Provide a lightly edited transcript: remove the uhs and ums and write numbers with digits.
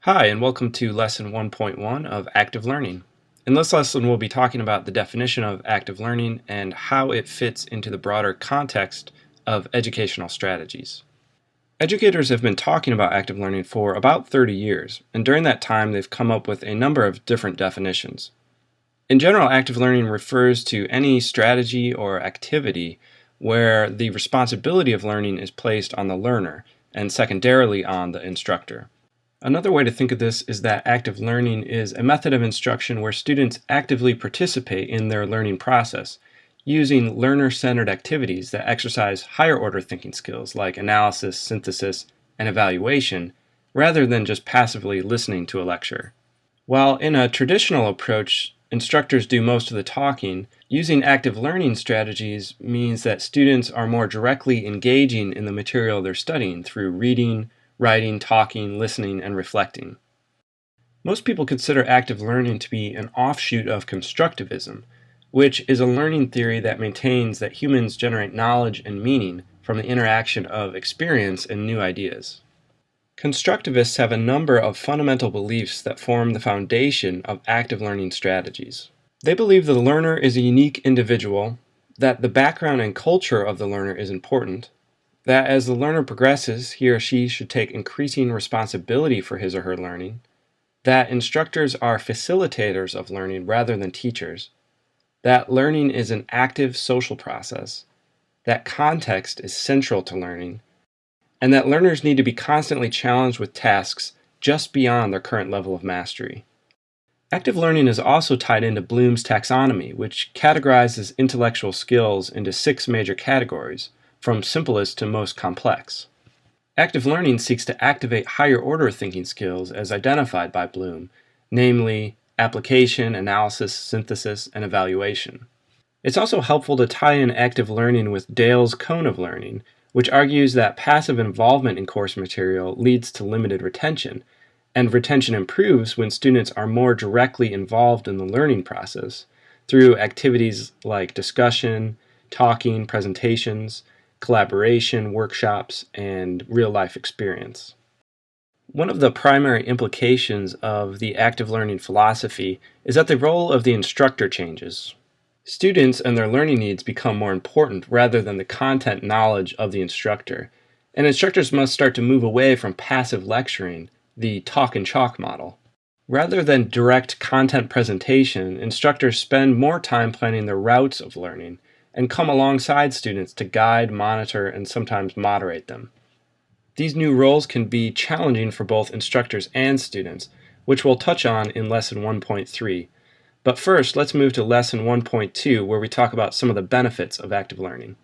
Hi, and welcome to Lesson 1.1 of Active Learning. In this lesson, we'll be talking about the definition of active learning and how it fits into the broader context of educational strategies. Educators have been talking about active learning for about 30 years, and during that time, they've come up with a number of different definitions. In general, active learning refers to any strategy or activity where the responsibility of learning is placed on the learner and secondarily on the instructor. Another way to think of this is that active learning is a method of instruction where students actively participate in their learning process, using learner-centered activities that exercise higher-order thinking skills like analysis, synthesis, and evaluation, rather than just passively listening to a lecture. While in a traditional approach, instructors do most of the talking, using active learning strategies means that students are more directly engaging in the material they're studying through reading, writing, talking, listening, and reflecting. Most people consider active learning to be an offshoot of constructivism, which is a learning theory that maintains that humans generate knowledge and meaning from the interaction of experience and new ideas. Constructivists have a number of fundamental beliefs that form the foundation of active learning strategies. They believe the learner is a unique individual, that the background and culture of the learner is important, that as the learner progresses, he or she should take increasing responsibility for his or her learning, that instructors are facilitators of learning rather than teachers, that learning is an active social process, that context is central to learning, and that learners need to be constantly challenged with tasks just beyond their current level of mastery. Active learning is also tied into Bloom's taxonomy, which categorizes intellectual skills into 6 major categories, from simplest to most complex. Active learning seeks to activate higher-order thinking skills as identified by Bloom, namely application, analysis, synthesis, and evaluation. It's also helpful to tie in active learning with Dale's cone of learning, which argues that passive involvement in course material leads to limited retention, and retention improves when students are more directly involved in the learning process through activities like discussion, talking, presentations, collaboration, workshops, and real-life experience. One of the primary implications of the active learning philosophy is that the role of the instructor changes. Students and their learning needs become more important rather than the content knowledge of the instructor, and instructors must start to move away from passive lecturing, the talk and chalk model. Rather than direct content presentation, instructors spend more time planning the routes of learning and come alongside students to guide, monitor, and sometimes moderate them. These new roles can be challenging for both instructors and students, which we'll touch on in Lesson 1.3. But first, let's move to Lesson 1.2, where we talk about some of the benefits of active learning.